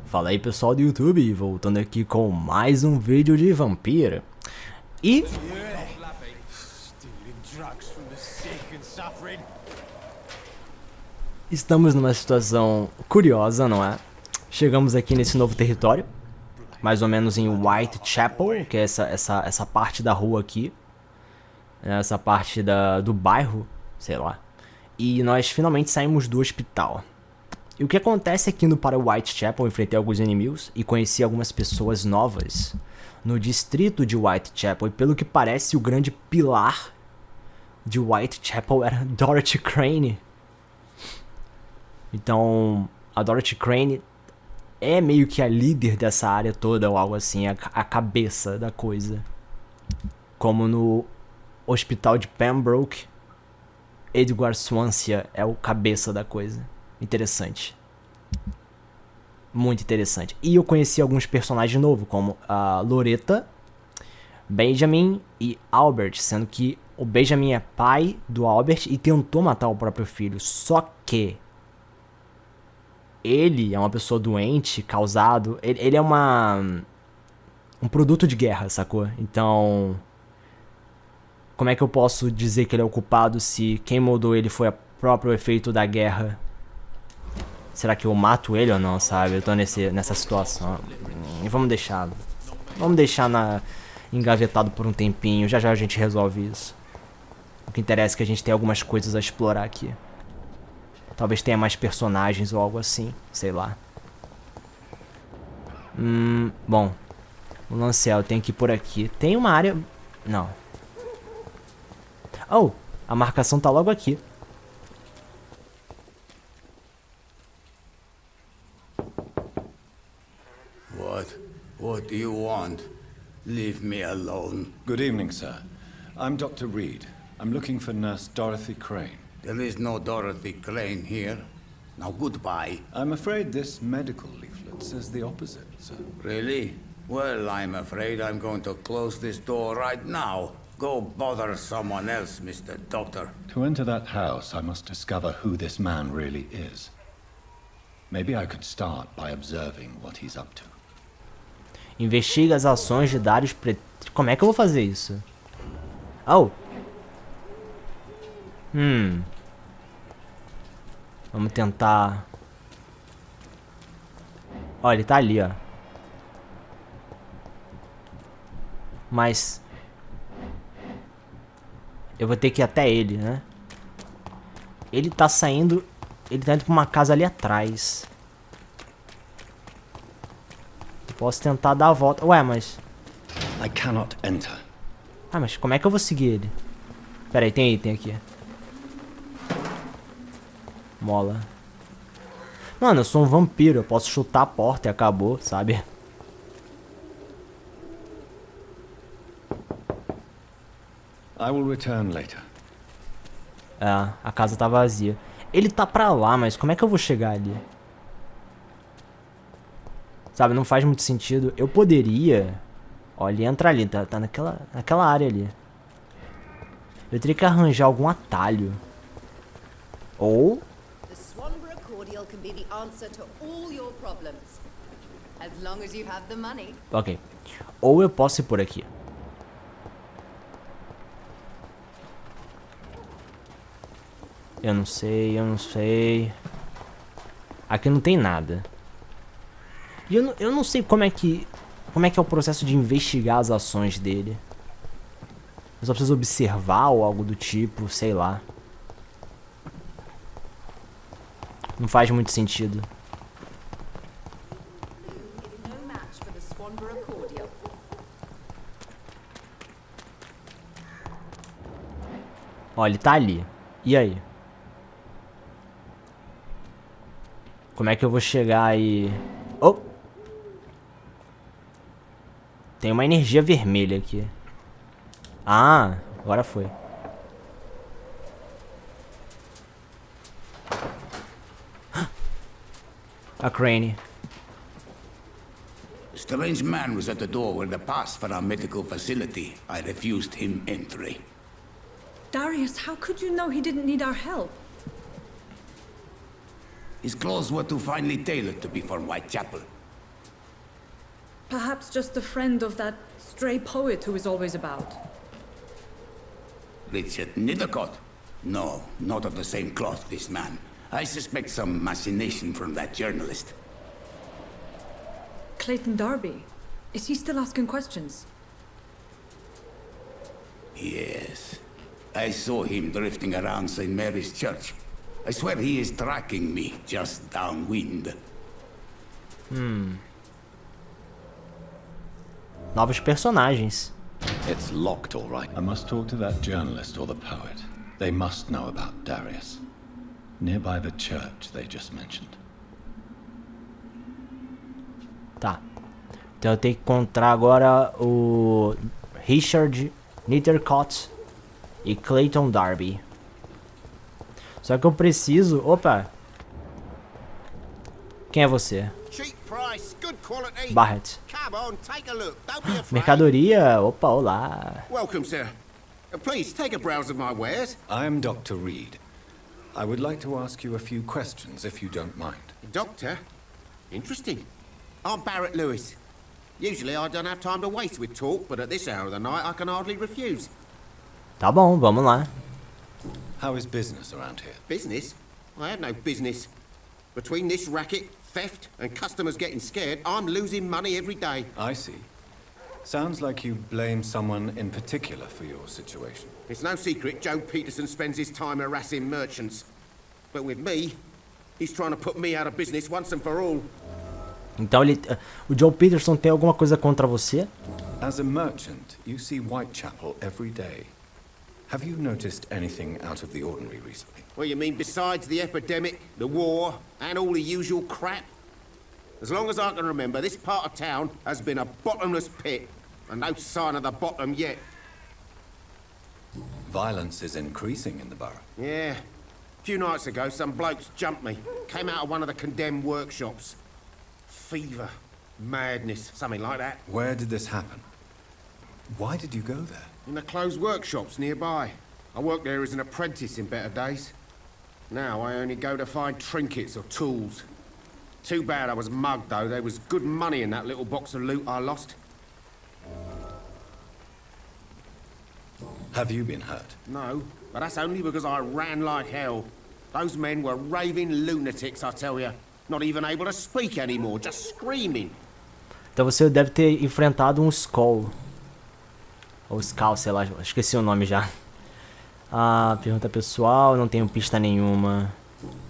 Fala aí pessoal do YouTube, voltando aqui com mais um vídeo de Vampyr. E... estamos numa situação curiosa, não é? Chegamos aqui nesse novo território, mais ou menos em Whitechapel, que é essa parte da rua aqui. Essa parte do bairro, sei lá. E nós finalmente saímos do hospital. E o que acontece aqui no para Whitechapel, eu enfrentei alguns inimigos e conheci algumas pessoas novas no distrito de Whitechapel. E pelo que parece, o grande pilar de Whitechapel era Dorothy Crane. Então, a Dorothy Crane é meio que a líder dessa área toda, ou algo assim, a cabeça da coisa. Como no hospital de Pembroke, Edward Swansea é o cabeça da coisa. Interessante. Muito interessante. E eu conheci alguns personagens novos, como a Loretta, Benjamin e Albert, sendo que o Benjamin é pai do Albert e tentou matar o próprio filho. Só que ele é uma pessoa doente, causado... Ele é um produto de guerra, sacou? Então... como é que eu posso dizer que ele é o culpado se quem moldou ele foi o próprio efeito da guerra? Será que eu mato ele ou não, sabe? Eu tô nessa situação. E vamos deixar engavetado por um tempinho. Já já a gente resolve isso. O que interessa é que a gente tem algumas coisas a explorar aqui. Talvez tenha mais personagens ou algo assim. Sei lá. Bom. O Lancel tem que ir por aqui. Tem uma área... não. Oh! A marcação tá logo aqui. What do you want? Leave me alone. Good evening, sir. I'm Dr. Reed. I'm looking for Nurse Dorothy Crane. There is no Dorothy Crane here. Now goodbye. I'm afraid this medical leaflet says the opposite, sir. Really? Well, I'm afraid I'm going to close this door right now. Go bother someone else, Mr. Doctor. To enter that house, I must discover who this man really is. Maybe I could start by observing what he's up to. Investiga as ações de Darius Como é que eu vou fazer isso? Oh! Vamos tentar... ó, ele tá ali, ó. Mas... eu vou ter que ir até ele, né? Ele tá saindo... ele tá indo pra uma casa ali atrás. Eu posso tentar dar a volta... ué, mas... I cannot enter. ah, mas como é que eu vou seguir ele? Pera aí, tem item aqui. Mola. Mano, eu sou um vampiro. Eu posso chutar a porta e acabou, sabe? I will return later. É, a casa tá vazia. Ele tá pra lá, mas como é que eu vou chegar ali? Sabe, não faz muito sentido. Eu poderia... ó, ele entra ali, tá naquela área ali. Eu teria que arranjar algum atalho. Ou... ok. Ou eu posso ir por aqui. Eu não sei. Aqui não tem nada. E eu não sei como é que é o processo de investigar as ações dele. Eu só preciso observar ou algo do tipo, sei lá. Não faz muito sentido. Ó, ele tá ali. E aí? Como é que eu vou chegar aí? Oh! Tem uma energia vermelha aqui. Ah, agora foi. A Crane. Strange man was at the door with the pass for our medical facility. I refused him entry. Darius, how could you know he didn't need our help? His clothes were too finely tailored to be for Whitechapel. Perhaps just a friend of that stray poet who is always about. Richard Nethercott? No, not of the same cloth, this man. I suspect some machination from that journalist. Clayton Darby. Is he still asking questions? Yes. I saw him drifting around St. Mary's Church. I swear he is tracking me just downwind. Novos personagens. It's locked, all right. I must talk to that journalist or the poet. They must know about Darius. Nearby the church they just mentioned. Tá. Então eu tenho que encontrar agora o Richard Nethercott e Clayton Darby. Só que eu preciso... Opa! Quem é você? Cheap price, good quality. Barrett. Come on, take a look. Don't be afraid. Mercadoria. Opa, olá. Welcome, sir. Please take a browse of my wares. I'm Dr. Reed. I would like to ask you a few questions, if you don't mind. Doctor? Interesting. I'm Barrett Lewis. Usually I don't have time to waste with talk, but at this hour of the night I can hardly refuse. Tá bom, vamos lá. How is business around here? Business? I have no business. Between this racket, theft, and customers getting scared, I'm losing money every day. I see. Sounds like you blame someone in particular for your situation. It's no secret Joe Peterson spends his time harassing merchants. But with me, he's trying to put me out of business once and for all. Então ele... O Joe Peterson tem alguma coisa contra você? As a merchant, you see Whitechapel every day. Have you noticed anything out of the ordinary recently? Well, you mean besides the epidemic, the war, and all the usual crap? As long as I can remember, this part of town has been a bottomless pit, and no sign of the bottom yet. Violence is increasing in the borough. Yeah. A few nights ago, some blokes jumped me. Came out of one of the condemned workshops. Fever, madness, something like that. Where did this happen? Why did you go there? In the closed workshops nearby. I worked there as an apprentice in better days. Now I only go to find trinkets or tools. Too bad I was mugged, though. There was good money in that little box of loot I lost. Have you been hurt? No, but that's only because I ran like hell. Those men were raving lunatics, I tell you. Not even able to speak anymore, just screaming. Então você deve ter enfrentado um Skull. Ou Skull, sei lá, esqueci o nome já. Ah, pergunta pessoal, não tenho pista nenhuma.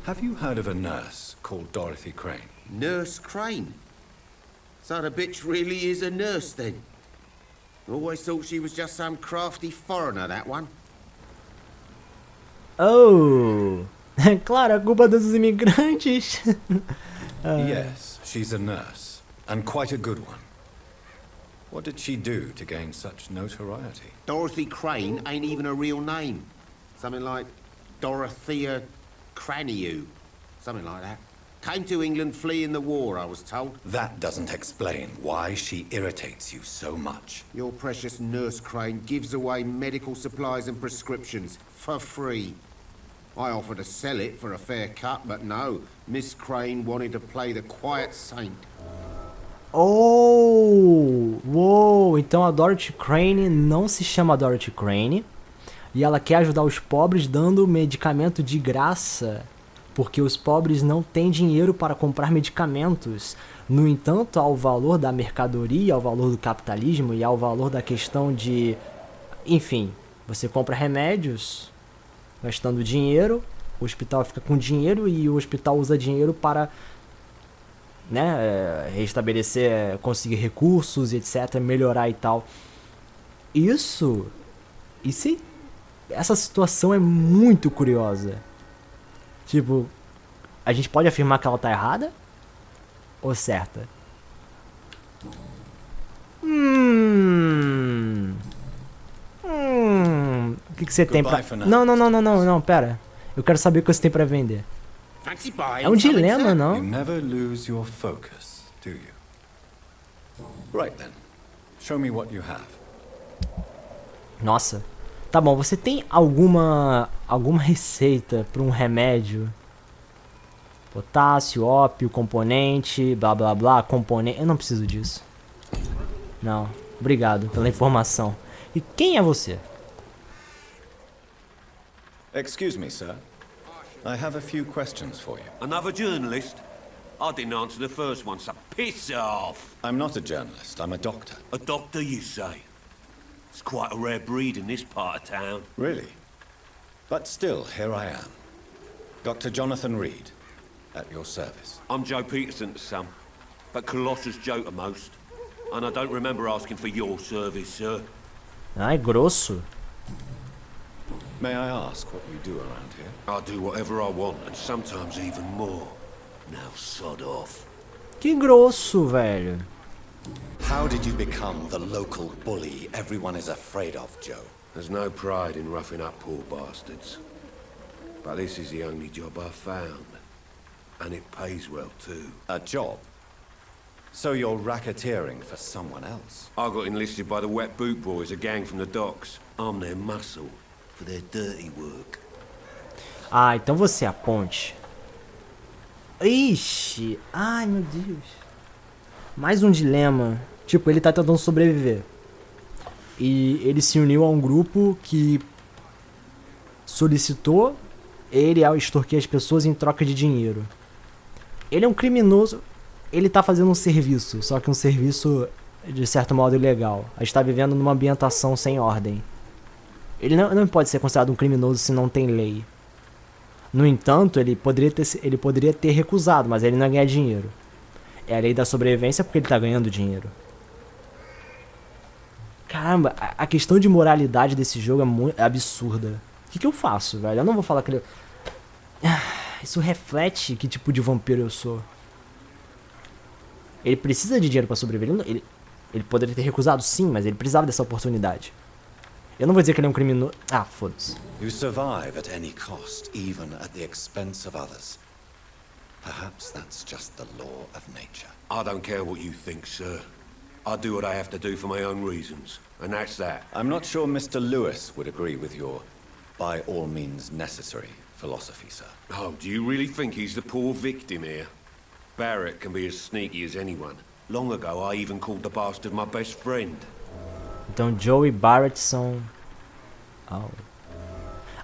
Have you heard of a nurse called Dorothy Crane? Nurse Crane? So the bitch really is a nurse, then? Always thought she was just some crafty foreigner, that one. Oh! Claro, a culpa dos imigrantes. Yes, she's a nurse, and quite a good one. What did she do to gain such notoriety? Dorothy Crane ain't even a real name. Something like Dorothea Craniu. Something like that. Came to England fleeing the war, I was told. That doesn't explain why she irritates you so much. Your precious Nurse Crane gives away medical supplies and prescriptions for free. I offered to sell it for a fair cut, but no. Miss Crane wanted to play the quiet saint. Oh! Uou! Então a Dorothy Crane não se chama Dorothy Crane. E ela quer ajudar os pobres dando medicamento de graça. Porque os pobres não têm dinheiro para comprar medicamentos. No entanto, ao valor da mercadoria, ao valor do capitalismo e ao valor da questão de... Enfim, você compra remédios gastando dinheiro, o hospital fica com dinheiro e o hospital usa dinheiro para, né, restabelecer, conseguir recursos, etc, melhorar e tal. Essa situação é muito curiosa. Tipo, a gente pode afirmar que ela tá errada ou certa? O que você tem pra... Não, pera. Eu quero saber o que você tem pra vender. É um dilema, não? You never lose your focus, do you? Right then. Show me what you have. Nossa. Tá bom, você tem alguma receita para um remédio? Potássio, ópio, componente, blá blá blá, componente... Eu não preciso disso. Não. Obrigado pela informação. E quem é você? Excuse me, sir. I have a few questions for you. Another journalist? I didn't answer the first one, so piss off! I'm not a journalist, I'm a doctor. A doctor, you say? It's quite a rare breed in this part of town. Really? But still, here I am. Dr. Jonathan Reed, at your service. I'm Joe Peterson to some, but Colossus Joe to most. And I don't remember asking for your service, sir. Ai, grosso. May I ask what you do around here? I do whatever I want, and sometimes even more. Now sod off. Que grosso, velho. How did you become the local bully everyone is afraid of, Joe? There's no pride in roughing up poor bastards. But this is the only job I've found. And it pays well, too. A job? So you're racketeering for someone else? I got enlisted by the Wet Boot Boys, a gang from the docks. I'm their muscle for their dirty work. Ah, então você é a ponte. Ixi. Ai, meu Deus. Mais um dilema. Tipo, ele tá tentando sobreviver. E ele se uniu a um grupo que solicitou ele a extorquir as pessoas em troca de dinheiro. Ele é um criminoso. Ele tá fazendo um serviço, só que um serviço de certo modo ilegal. A gente tá vivendo numa ambientação sem ordem. Ele não pode ser considerado um criminoso se não tem lei. No entanto, ele poderia ter recusado, mas ele não ia ganhar dinheiro. É a lei da sobrevivência porque ele tá ganhando dinheiro. Caramba, a questão de moralidade desse jogo é muito absurda. O que eu faço, velho? Eu não vou falar que ele... Isso reflete que tipo de vampiro eu sou. Ele precisa de dinheiro pra sobreviver. Ele poderia ter recusado sim, mas ele precisava dessa oportunidade. Eu não vou dizer que ele é um criminoso... Ah, foda-se. You survive at any cost, even at the expense of others. Perhaps that's just the law of nature. I don't care what you think, sir. I do what I have to do for my own reasons, and that's that. I'm not sure Mr. Lewis would agree with your by all means necessary philosophy, sir. Oh, do you really think he's the poor victim here? Barrett can be as sneaky as anyone. Long ago, I even called the bastard my best friend. Então Joe e Barrett são... Oh.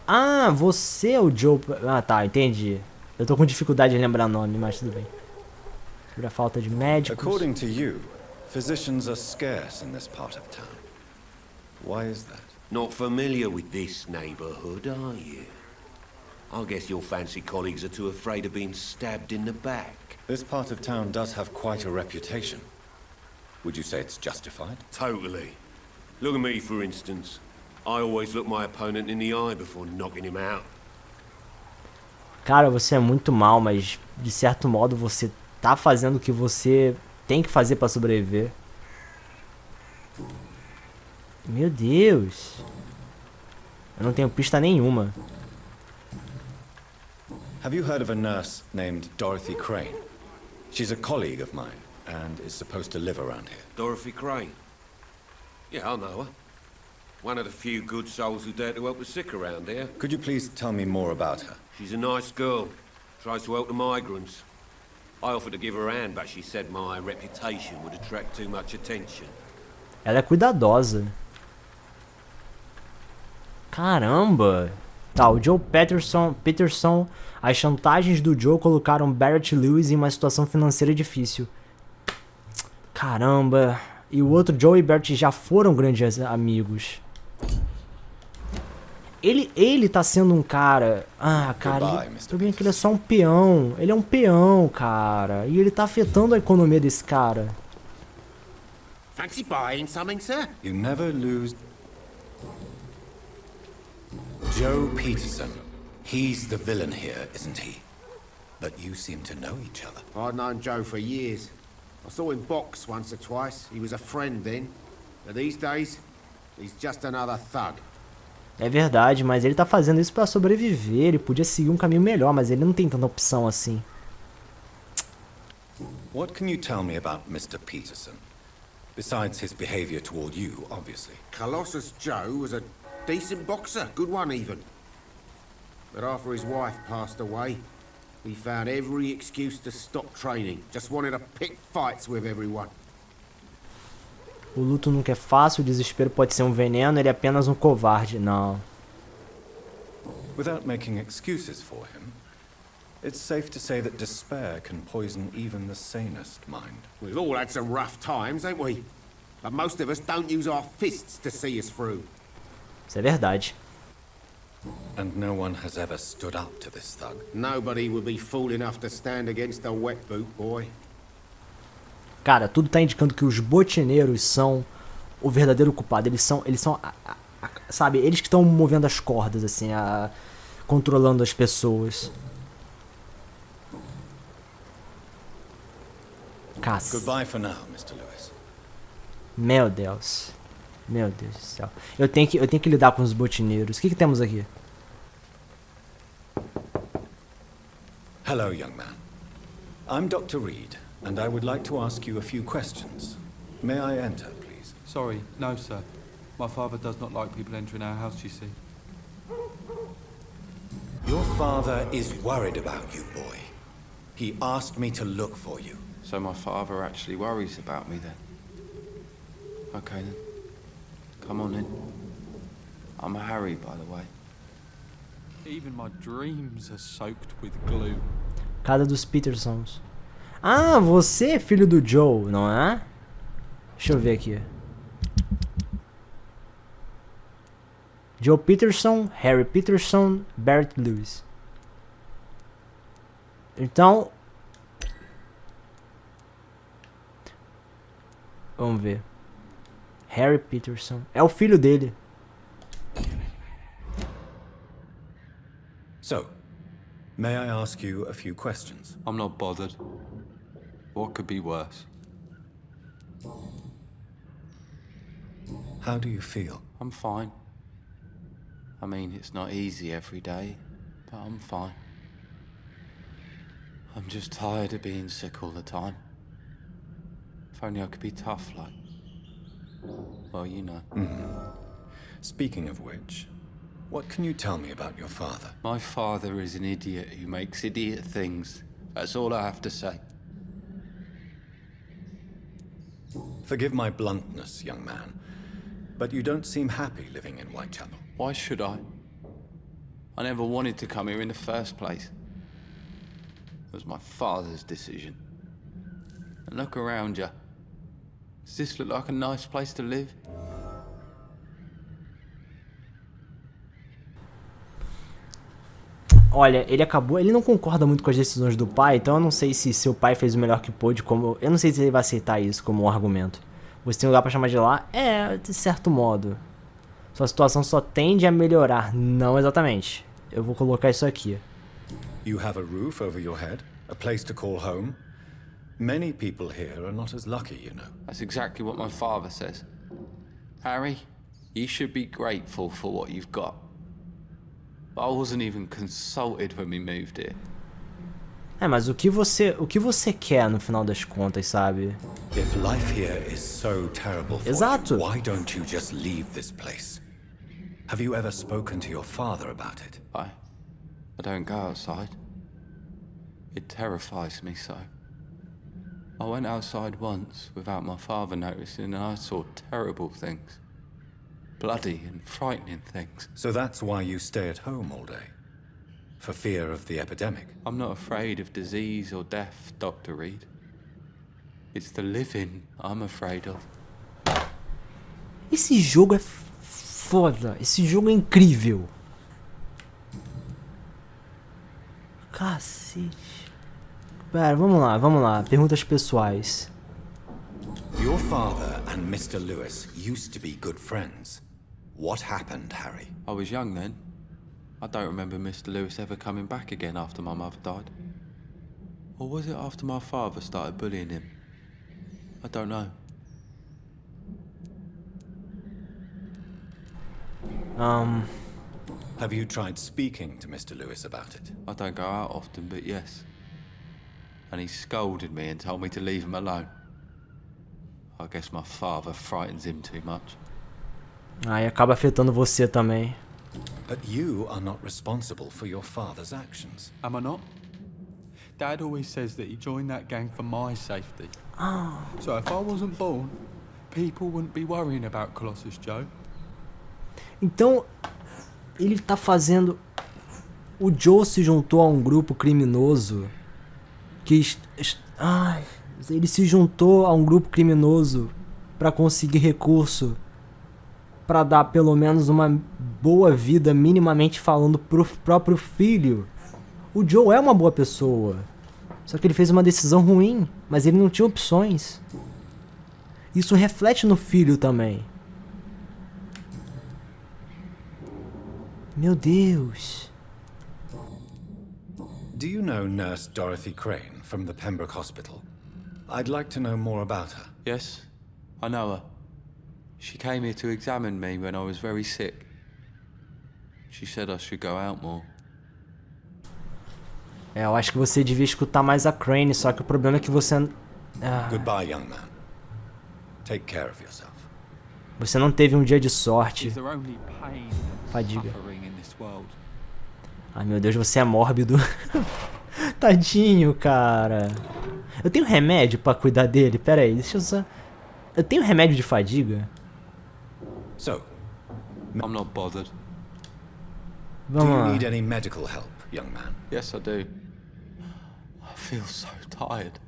Ah, você é o Joe... Ah, tá, entendi. Eu tô com dificuldade em lembrar nome, mas tudo bem. Sobre a falta de médicos... According to you, physicians are scarce in this part of town. Why is that? Not familiar with this neighborhood, are you? I guess your fancy colleagues are too afraid of being stabbed in the back. This part of town does have quite a reputation. Would you say it's justified? Totally. Look at me, for instance. I always look my opponent in the eye before knocking him out. Cara, você é muito mal, mas de certo modo você tá fazendo o que você tem que fazer pra sobreviver. Meu Deus. Eu não tenho pista nenhuma. Have you heard of a nurse named Dorothy Crane? She's a colleague of mine and is supposed to live around here. Dorothy Crane? Yeah, I know her. One of the few good souls who dare to help the sick around here. Could you please tell me more about her? She's a nice girl. Tries to help the migrants. I offered to give her a hand, but she said my reputation would attract too much attention. Ela é cuidadosa. Caramba! Tá, o Joe Peterson, as chantagens do Joe colocaram Barrett Lewis em uma situação financeira difícil. Caramba! E o outro Joe e Barrett já foram grandes amigos. Ele tá sendo um cara... Ah, cara, tô vendo que ele é só um peão. Ele é um peão, cara. E ele tá afetando a economia desse cara. Fancy buying something, sir? You never lose... Joe Peterson. He's the villain here, isn't he? But you seem to know each other. I've known Joe for years. I saw him box once or twice. He was a friend then. But these days, he's just another thug. É verdade, mas ele tá fazendo isso pra sobreviver. Ele podia seguir um caminho melhor, mas ele não tem tanta opção assim. What can you tell me about Mr. Peterson? Besides his behavior toward you, obviously. Colossus Joe was a decent boxer, good one even. But after his wife passed away, he found every excuse to stop training. Just wanted to pick fights with everyone. O luto nunca é fácil, o desespero pode ser um veneno, ele é apenas um covarde. Não. Without making excuses for him, it's safe to say that despair can poison even the sanest mind. We've all had some rough times, ain't we? But most of us don't use our fists to see us through. Isso é verdade. And no one has ever stood up to this thug. Nobody would be fool enough to stand against a wet boot boy. Cara, tudo tá indicando que os botineiros são o verdadeiro culpado. Eles são, sabe, eles que estão movendo as cordas, assim, controlando as pessoas. Caça. Goodbye for now, Mr. Lewis. Meu Deus. Meu Deus do céu. Eu tenho que lidar com os botineiros. O que temos aqui? Hello, young man. I'm Dr. Reed, and I would like to ask you a few questions. May I enter, please? Sorry, no, sir. My father does not like people entering our house, you see. Your father is worried about you, boy. He asked me to look for you. So my father actually worries about me then? Okay then. Come on in. I'm Harry, by the way. Even my dreams are soaked with glue. Casa dos Petersons. Ah, você é filho do Joe, não é? Deixa eu ver aqui. Joe Peterson, Harry Peterson, Barrett Lewis. Então... Vamos ver. Harry Peterson. É o filho dele. So, may I ask you a few questions? I'm not bothered. What could be worse? How do you feel? I'm fine. I mean, it's not easy every day, but I'm fine. I'm just tired of being sick all the time. If only I could be tough, like... Well, you know. Speaking of which, what can you tell me about your father? My father is an idiot who makes idiot things. That's all I have to say. Forgive my bluntness, young man, but you don't seem happy living in Whitechapel. Why should I? I never wanted to come here in the first place. It was my father's decision. And look around you. Does this look like a nice place to live? Olha, ele não concorda muito com as decisões do pai, então eu não sei se seu pai fez o melhor que pôde, eu não sei se ele vai aceitar isso como um argumento. Você tem um lugar pra chamar de lá? É, de certo modo. Sua situação só tende a melhorar. Não exatamente. Eu vou colocar isso aqui. You have a roof over your head, a place to call home. Many people here are not as lucky, you know. That's exactly what my father says. Harry, you should be grateful for what you've got. I wasn't even consulted when we moved here. É, mas o que você quer no final das contas, sabe? If life here is so terrible for Exato. you, why don't you just leave this place? Have you ever spoken to your father about it? I don't go outside. It terrifies me so. I went outside once without my father noticing and I saw terrible things. Bloody and frightening things. So that's why you stay at home all day? For fear of the epidemic? I'm not afraid of disease or death, Dr. Reed. It's the living I'm afraid of. Esse jogo é foda. Esse jogo é incrível. Cacete. Pera, vamos lá. Perguntas pessoais. Your father and Mr. Lewis used to be good friends. What happened, Harry? I was young then. I don't remember Mr. Lewis ever coming back again after my mother died. Or was it after my father started bullying him? I don't know. Have you tried speaking to Mr. Lewis about it? I don't go out often, but yes. And he scolded me and told me to leave him alone. I guess my father frightens him too much. Aí acaba afetando você também. But you are not responsible for your father's actions. Am I not? Dad always says that he joined that gang for my safety. So if I wasn't born, people wouldn't be worrying about Colossus, Joe. Então, ele tá fazendo... O Joe se juntou a um grupo criminoso que... Ai, ele se juntou a um grupo criminoso pra conseguir recurso pra dar pelo menos uma boa vida, minimamente falando, pro próprio filho. O Joe é uma boa pessoa. Só que ele fez uma decisão ruim, mas ele não tinha opções. Isso reflete no filho também. Meu Deus. Do you know Nurse Dorothy Crane from the Pembroke Hospital? I'd like to know more about her. Yes, I know her. She came here to examine me when I was very sick. She said I should go out more. Eu acho que você devia escutar mais a Crane, só que o problema é que você... Goodbye, young man. Take care of yourself. Você não teve um dia de sorte. Is there only pain and Fadiga. suffering in this world? Ai, meu Deus, você é mórbido. Tadinho, cara. Eu tenho remédio pra cuidar dele? Pera aí, deixa eu só... Eu tenho remédio de fadiga? So, I'm not bothered. do Vamos you lá. need any medical help, young man? Yes, I do. I feel so tired.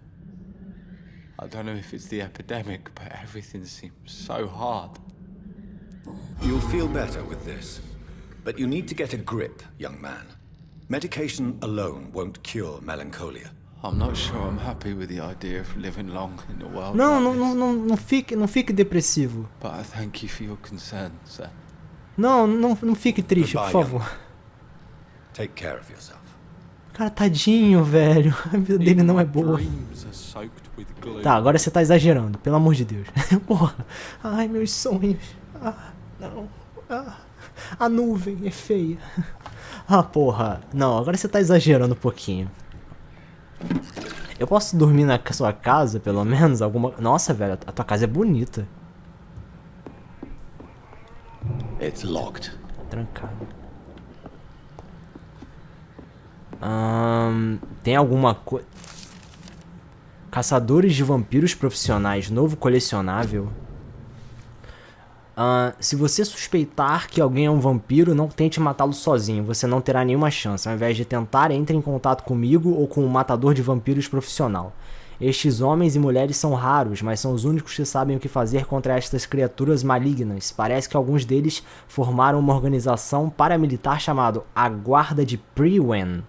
I don't know if it's the epidemic, but everything seems so hard. You'll feel better with this. But you need to get a grip, young man. Medication alone won't cure melancholia. I'm not sure I'm happy with the idea of living long in the world. Não, like não, this, não fique depressivo. But I thank you for your concern, sir. Não fique triste, por Goodbye, favor. Take care of yourself. Cara, tadinho, velho. A vida dele não é boa. Dreams are soaked with glue. Tá, agora você tá exagerando, pelo amor de Deus. Porra. Ai, meus sonhos. Ah, não. Ah, a nuvem é feia. Ah, porra. Não, agora você tá exagerando um pouquinho. Eu posso dormir na sua casa, pelo menos? Alguma... Nossa, velho, a tua casa é bonita. It's locked. Trancado. Tem alguma coisa... Caçadores de vampiros profissionais, novo colecionável. Se você suspeitar que alguém é um vampiro, não tente matá-lo sozinho, você não terá nenhuma chance. Ao invés de tentar, entre em contato comigo ou com um matador de vampiros profissional. Estes homens e mulheres são raros, mas são os únicos que sabem o que fazer contra estas criaturas malignas. Parece que alguns deles formaram uma organização paramilitar chamada a Guarda de Priwen,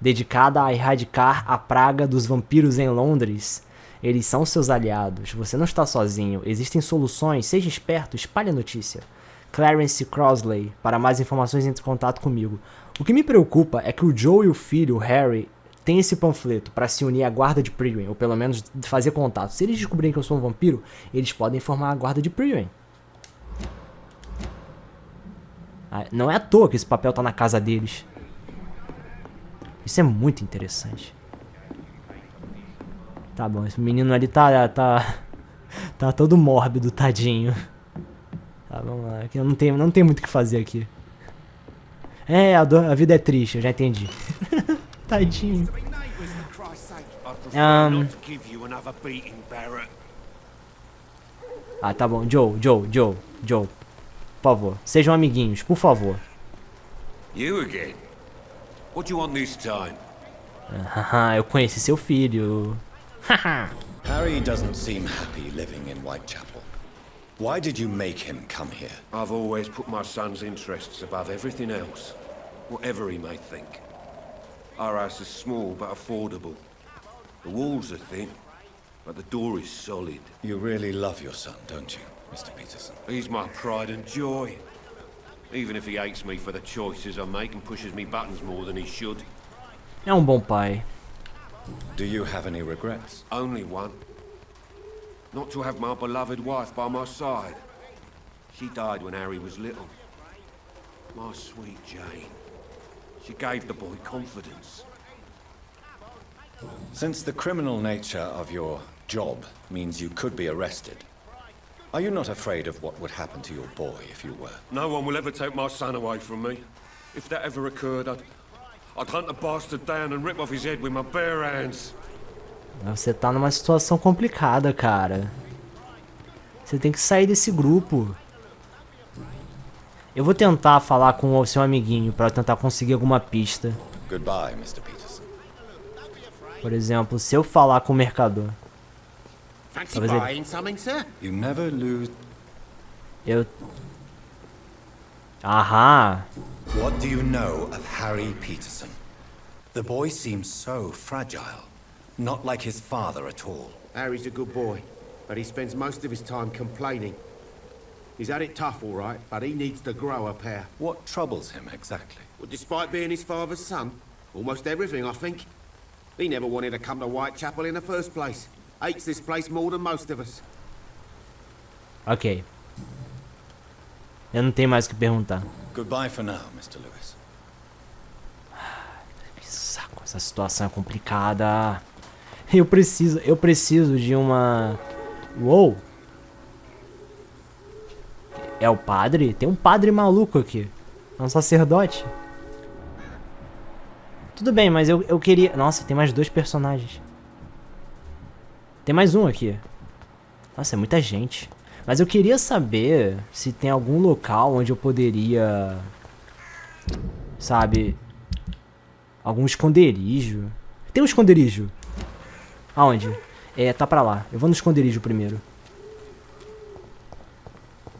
dedicada a erradicar a praga dos vampiros em Londres. Eles são seus aliados. Você não está sozinho. Existem soluções. Seja esperto. Espalhe a notícia. Clarence Crosley. Para mais informações, entre em contato comigo. O que me preocupa é que o Joe e o filho, o Harry, têm esse panfleto para se unir à guarda de Priwen, ou pelo menos fazer contato. Se eles descobrirem que eu sou um vampiro, eles podem formar a guarda de Priwen. Não é à toa que esse papel tá na casa deles. Isso é muito interessante. Tá bom, esse menino ali tá todo mórbido, tadinho. Tá, vamos lá. Aqui não tem muito o que fazer aqui. A vida é triste, eu já entendi. Tadinho. Tá bom. Joe. Por favor, sejam amiguinhos, por favor. You again? What do you want this time? Eu conheci seu filho. Harry doesn't seem happy living in Whitechapel. Why did you make him come here? I've always put my son's interests above everything else, whatever he may think. Our house is small but affordable. The walls are thin, but the door is solid. You really love your son, don't you, Mr. Peterson? He's my pride and joy. Even if he hates me for the choices I make and pushes me buttons more than he should. É um bom pai. Do you have any regrets? Only one. Not to have my beloved wife by my side. She died when Harry was little. My sweet Jane. She gave the boy confidence. Since the criminal nature of your job means you could be arrested, are you not afraid of what would happen to your boy if you were? No one will ever take my son away from me. If that ever occurred, I'd hunt the bastard down and rip off his head with my bare hands. Você tá numa situação complicada, cara. Você tem que sair desse grupo. Eu vou tentar falar com o seu amiguinho pra tentar conseguir alguma pista. Goodbye, Mr. Peterson. Por exemplo, se eu falar com o mercador. Fancy Talvez ele- buying something, sir? You never lose. Eu... Aham. What do you know of Harry Peterson? The boy seems so fragile. Not like his father at all. Harry's a good boy, but he spends most of his time complaining. He's had it tough, all right, but he needs to grow a pair. What troubles him exactly? Well, despite being his father's son, almost everything, I think. He never wanted to come to Whitechapel in the first place. Hates this place more than most of us. Ok. Eu não tenho mais o que perguntar. Goodbye for now, Mr. Lewis. Que saco, essa situação é complicada. Eu preciso de uma... Uou! É o padre? Tem um padre maluco aqui. É um sacerdote. Tudo bem, mas eu queria... Nossa, tem mais 2 personagens. Tem mais um aqui. Nossa, é muita gente. Mas eu queria saber se tem algum local onde eu poderia... Sabe? Algum esconderijo. Tem um esconderijo. Aonde? É, tá pra lá. Eu vou no esconderijo primeiro.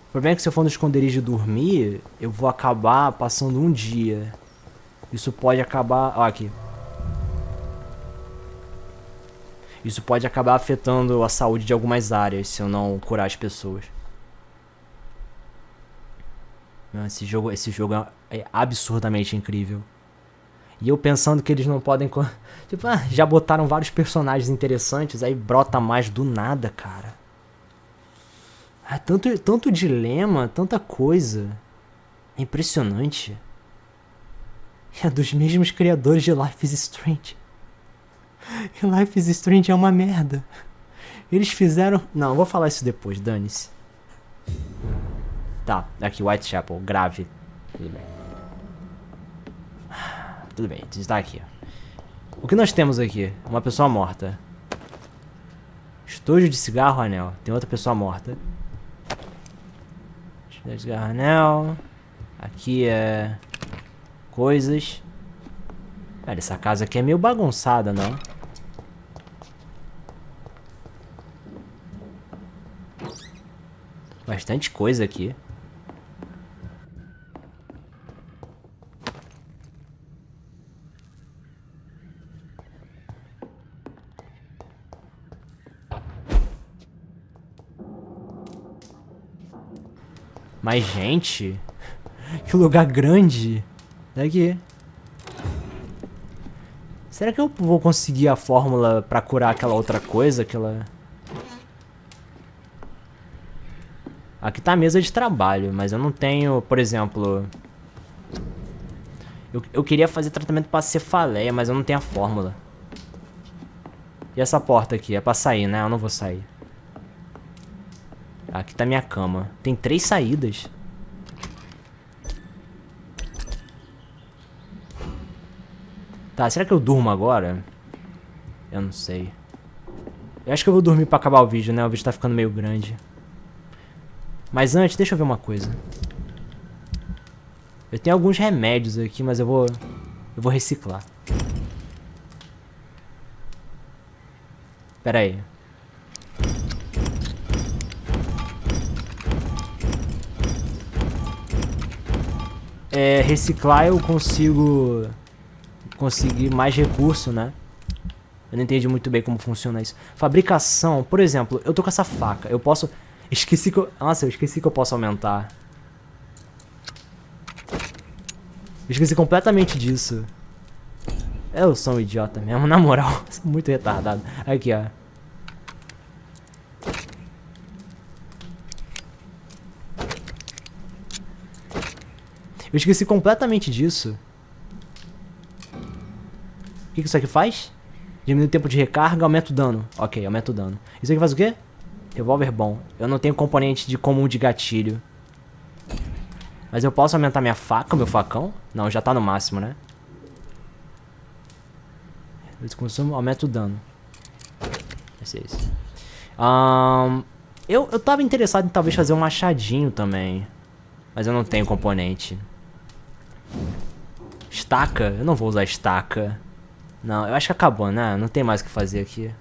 O problema é que se eu for no esconderijo dormir, eu vou acabar passando um dia. Isso pode acabar... Ó, aqui. Isso pode acabar afetando a saúde de algumas áreas se eu não curar as pessoas. Não, esse jogo é absurdamente incrível. E eu pensando que eles não podem... Tipo, já botaram vários personagens interessantes, aí brota mais do nada, cara. Tanto dilema, tanta coisa. É impressionante. É dos mesmos criadores de Life is Strange. E Life is Strange é uma merda. Eles fizeram... Não, eu vou falar isso depois, dane-se. Tá, aqui, Whitechapel, grave. Tudo bem. Tudo bem, a gente tá aqui. O que nós temos aqui? Uma pessoa morta. Estojo de cigarro, anel. Tem outra pessoa morta. Estojo de cigarro, anel. Aqui é... Coisas. Cara, essa casa aqui é meio bagunçada, não? Bastante coisa aqui. Mais gente? Que lugar grande. Daqui. Será que eu vou conseguir a fórmula pra curar aquela outra coisa? Aqui tá a mesa de trabalho, mas eu não tenho, por exemplo... Eu queria fazer tratamento pra cefaleia, mas eu não tenho a fórmula. E essa porta aqui? É pra sair, né? Eu não vou sair. Aqui tá minha cama. Tem 3 saídas. Tá, será que eu durmo agora? Eu não sei. Eu acho que eu vou dormir pra acabar o vídeo, né? O vídeo tá ficando meio grande. Mas antes, deixa eu ver uma coisa. Eu tenho alguns remédios aqui, mas eu vou reciclar. Pera aí. Reciclar eu consigo conseguir mais recurso, né? Eu não entendi muito bem como funciona isso. Fabricação, por exemplo, eu tô com essa faca. Eu posso... Esqueci que eu... Nossa, eu esqueci que eu posso aumentar. Eu esqueci completamente disso. Eu sou um idiota mesmo, na moral. Sou muito retardado. Aqui, ó. Eu esqueci completamente disso. O que isso aqui faz? Diminui o tempo de recarga, aumenta o dano. Ok, aumenta o dano. Isso aqui faz o quê? Revólver bom. Eu não tenho componente de comum de gatilho. Mas eu posso aumentar minha faca, meu facão? Não, já tá no máximo, né? Esse consumo aumenta o dano. Vai ser esse. Eu tava interessado em talvez fazer um machadinho também. Mas eu não tenho componente. Estaca? Eu não vou usar estaca. Não, eu acho que acabou, né? Não tem mais o que fazer aqui.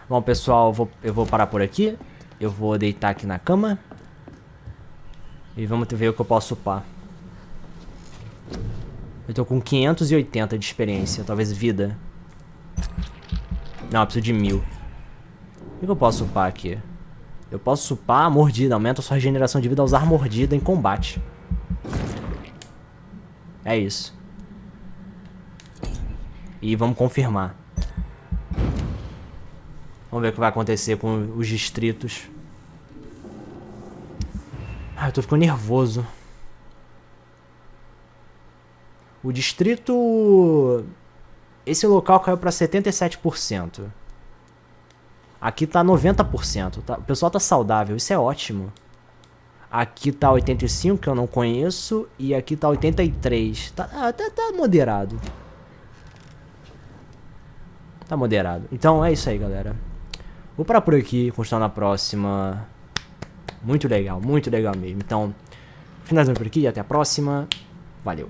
Bom, pessoal, eu vou parar por aqui. Eu vou deitar aqui na cama. E vamos ver o que eu posso upar. Eu tô com 580 de experiência. Talvez vida. Não, eu preciso de 1000. O que eu posso upar aqui? Eu posso upar a mordida. Aumenta a sua regeneração de vida ao usar mordida em combate. É isso. E vamos confirmar. Vamos ver o que vai acontecer com os distritos. Ah, eu tô ficando nervoso. O distrito... Esse local caiu pra 77%. Aqui tá 90%. Tá? O pessoal tá saudável, isso é ótimo. Aqui tá 85%, que eu não conheço. E aqui tá 83%. Tá moderado. Tá moderado. Então é isso aí, galera. Vou parar por aqui, continuar na próxima. Muito legal mesmo. Então, finalizando por aqui e até a próxima. Valeu.